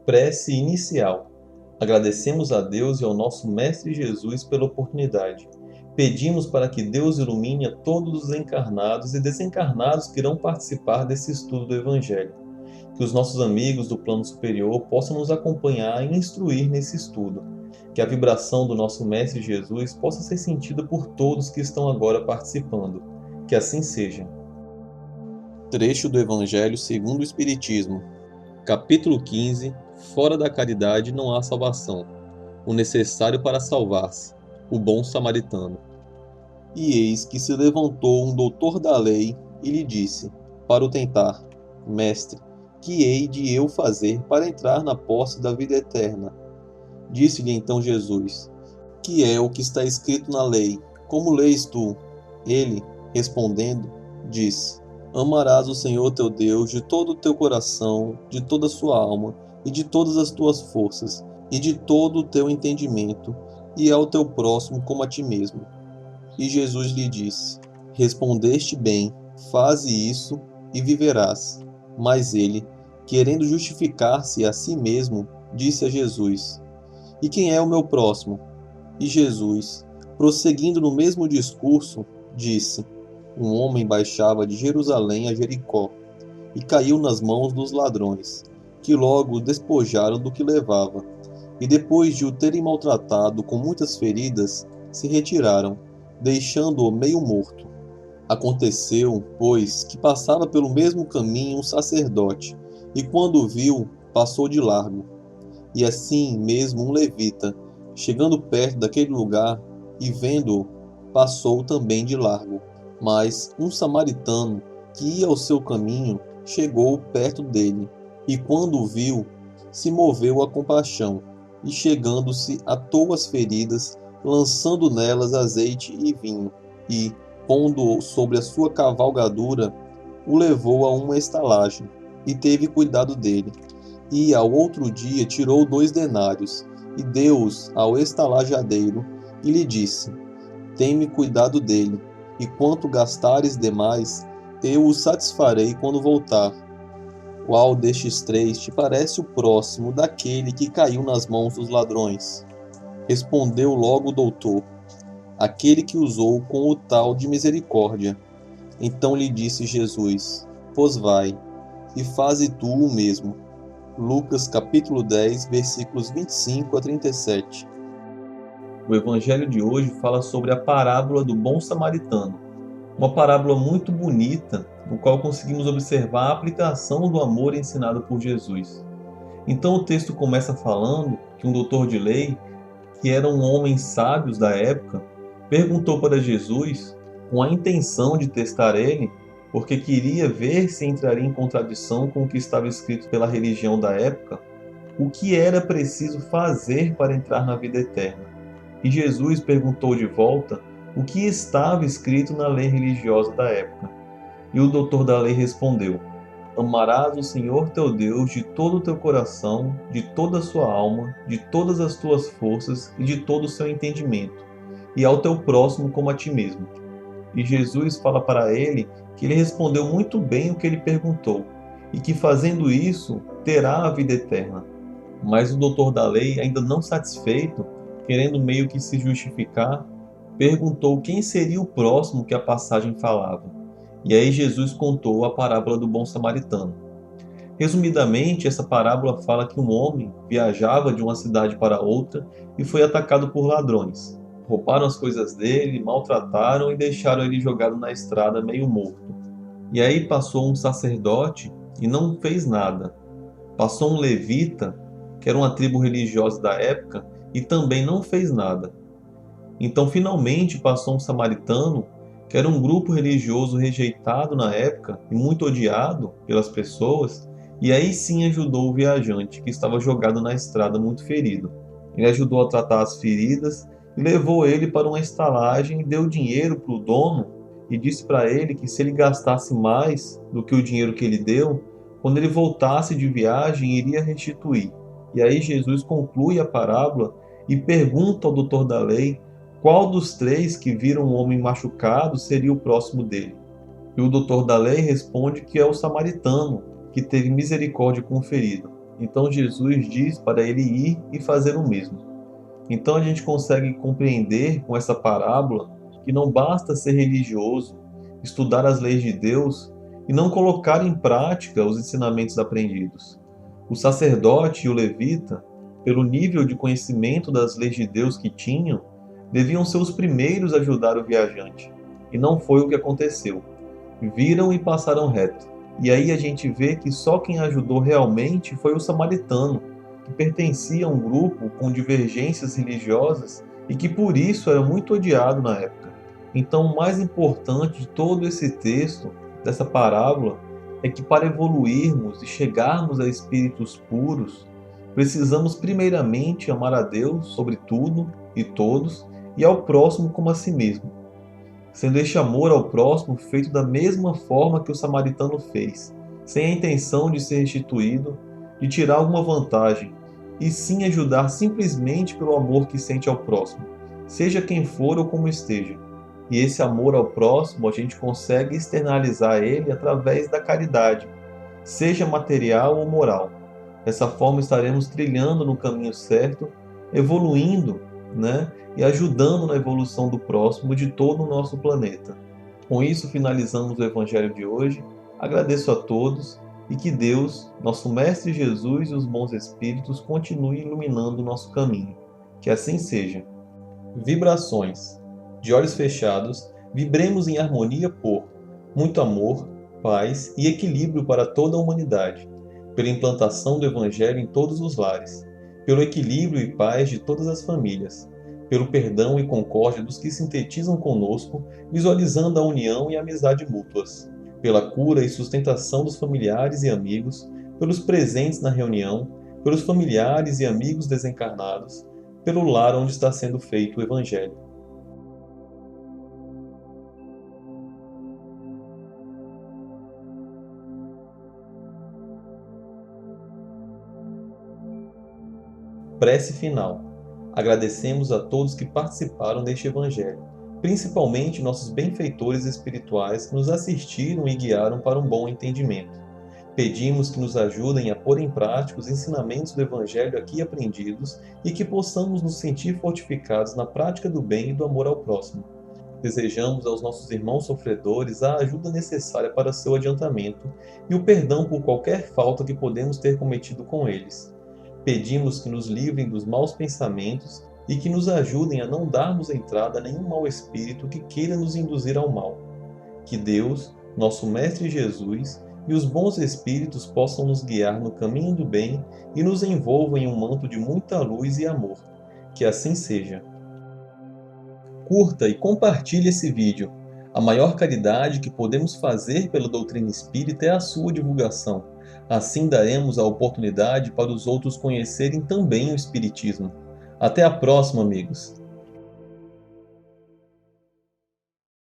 Prece inicial. Agradecemos a Deus e ao nosso Mestre Jesus pela oportunidade. Pedimos para que Deus ilumine a todos os encarnados e desencarnados que irão participar desse estudo do Evangelho. Que os nossos amigos do plano superior possam nos acompanhar e instruir nesse estudo. Que a vibração do nosso Mestre Jesus possa ser sentida por todos que estão agora participando. Que assim seja. Trecho do Evangelho segundo o Espiritismo. Capítulo 15. Fora da caridade não há salvação. O necessário para salvar-se, o bom samaritano. E eis que se levantou um doutor da lei e lhe disse, para o tentar, Mestre, que hei de eu fazer para entrar na posse da vida eterna? Disse-lhe então Jesus, que é o que está escrito na lei, como lês tu? Ele, respondendo, disse, amarás o Senhor teu Deus de todo o teu coração, de toda a sua alma, e de todas as tuas forças, e de todo o teu entendimento, e ao teu próximo como a ti mesmo. E Jesus lhe disse, respondeste bem, faze isso e viverás. Mas ele, querendo justificar-se a si mesmo, disse a Jesus, e quem é o meu próximo? E Jesus, prosseguindo no mesmo discurso, disse, um homem baixava de Jerusalém a Jericó, e caiu nas mãos dos ladrões, que logo o despojaram do que levava, e depois de o terem maltratado com muitas feridas, se retiraram, deixando-o meio morto. Aconteceu, pois, que passava pelo mesmo caminho um sacerdote, e quando o viu, passou de largo. E assim mesmo um levita, chegando perto daquele lugar, e vendo-o, passou também de largo. Mas um samaritano, que ia ao seu caminho, chegou perto dele, e quando o viu, se moveu a compaixão, e chegando-se atou as feridas, lançando nelas azeite e vinho, e, pondo-o sobre a sua cavalgadura, o levou a uma estalagem, e teve cuidado dele. E ao outro dia tirou 2 denários, e deu-os ao estalajadeiro, e lhe disse, tem-me cuidado dele, e quanto gastares demais, eu o satisfarei quando voltar. Qual destes 3 te parece o próximo daquele que caiu nas mãos dos ladrões? Respondeu logo o doutor, aquele que usou com o tal de misericórdia. Então lhe disse Jesus, pois vai, e faze tu o mesmo. Lucas capítulo 10, versículos 25 a 37. O Evangelho de hoje fala sobre a parábola do bom samaritano. Uma parábola muito bonita, no qual conseguimos observar a aplicação do amor ensinado por Jesus. Então o texto começa falando que um doutor de lei, que era um homem sábio da época, perguntou para Jesus, com a intenção de testar ele, porque queria ver se entraria em contradição com o que estava escrito pela religião da época, o que era preciso fazer para entrar na vida eterna. E Jesus perguntou de volta o que estava escrito na lei religiosa da época. E o doutor da lei respondeu, amarás o Senhor teu Deus de todo o teu coração, de toda a sua alma, de todas as tuas forças e de todo o seu entendimento, e ao teu próximo como a ti mesmo. E Jesus fala para ele que ele respondeu muito bem o que ele perguntou, e que fazendo isso, terá a vida eterna. Mas o doutor da lei, ainda não satisfeito, querendo meio que se justificar, perguntou quem seria o próximo que a passagem falava. E aí Jesus contou a parábola do bom samaritano. Resumidamente, essa parábola fala que um homem viajava de uma cidade para outra e foi atacado por ladrões. Roubaram as coisas dele, maltrataram e deixaram ele jogado na estrada meio morto. E aí passou um sacerdote e não fez nada. Passou um levita, que era uma tribo religiosa da época, e também não fez nada. Então finalmente passou um samaritano, que era um grupo religioso rejeitado na época e muito odiado pelas pessoas, e aí sim ajudou o viajante, que estava jogado na estrada muito ferido. Ele ajudou a tratar as feridas e levou ele para uma estalagem e deu dinheiro para o dono e disse para ele que se ele gastasse mais do que o dinheiro que ele deu, quando ele voltasse de viagem iria restituir. E aí Jesus conclui a parábola e pergunta ao doutor da lei qual dos 3 que viram um homem machucado seria o próximo dele. E o doutor da lei responde que é o samaritano, que teve misericórdia com o ferido. então Jesus diz para ele ir e fazer o mesmo. Então a gente consegue compreender com essa parábola que não basta ser religioso, estudar as leis de Deus e não colocar em prática os ensinamentos aprendidos. O sacerdote e o levita, pelo nível de conhecimento das leis de Deus que tinham, deviam ser os primeiros a ajudar o viajante. E não foi o que aconteceu. Viram e passaram reto. E aí a gente vê que só quem ajudou realmente foi o samaritano, que pertencia a um grupo com divergências religiosas e que por isso era muito odiado na época. Então, o mais importante de todo esse texto, dessa parábola, é que para evoluirmos e chegarmos a espíritos puros, precisamos primeiramente amar a Deus sobre tudo e todos e ao próximo como a si mesmo, sendo este amor ao próximo feito da mesma forma que o samaritano fez, sem a intenção de ser restituído, de tirar alguma vantagem, e sim ajudar simplesmente pelo amor que sente ao próximo, seja quem for ou como esteja. E esse amor ao próximo a gente consegue externalizar ele através da caridade, seja material ou moral. Dessa forma estaremos trilhando no caminho certo, evoluindo, né? E ajudando na evolução do próximo de todo o nosso planeta. Com isso, finalizamos o Evangelho de hoje. Agradeço a todos e que Deus, nosso Mestre Jesus e os bons Espíritos continuem iluminando o nosso caminho. Que assim seja. Vibrações. De olhos fechados, vibremos em harmonia por muito amor, paz e equilíbrio para toda a humanidade, pela implantação do Evangelho em todos os lares, pelo equilíbrio e paz de todas as famílias, pelo perdão e concórdia dos que sintetizam conosco, visualizando a união e a amizade mútuas, pela cura e sustentação dos familiares e amigos, pelos presentes na reunião, pelos familiares e amigos desencarnados, pelo lar onde está sendo feito o Evangelho. Prece final. Agradecemos a todos que participaram deste Evangelho, principalmente nossos benfeitores espirituais que nos assistiram e guiaram para um bom entendimento. Pedimos que nos ajudem a pôr em prática os ensinamentos do Evangelho aqui aprendidos e que possamos nos sentir fortificados na prática do bem e do amor ao próximo. Desejamos aos nossos irmãos sofredores a ajuda necessária para seu adiantamento e o perdão por qualquer falta que podemos ter cometido com eles. Pedimos que nos livrem dos maus pensamentos e que nos ajudem a não darmos entrada a nenhum mau espírito que queira nos induzir ao mal. Que Deus, nosso Mestre Jesus, e os bons espíritos possam nos guiar no caminho do bem e nos envolvam em um manto de muita luz e amor. Que assim seja. Curta e compartilhe esse vídeo. A maior caridade que podemos fazer pela doutrina espírita é a sua divulgação. Assim daremos a oportunidade para os outros conhecerem também o Espiritismo. Até a próxima, amigos!